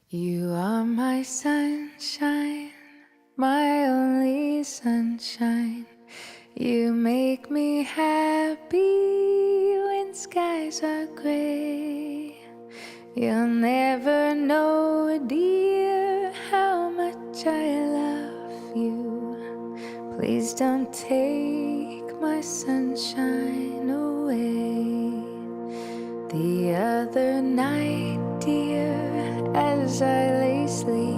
You are my sunshine, my only sunshine. You make me happy when skies are gray. You'll never know, dear, how much I love you. Please don't take my sunshine away. The other night, dear, as I lay sleeping,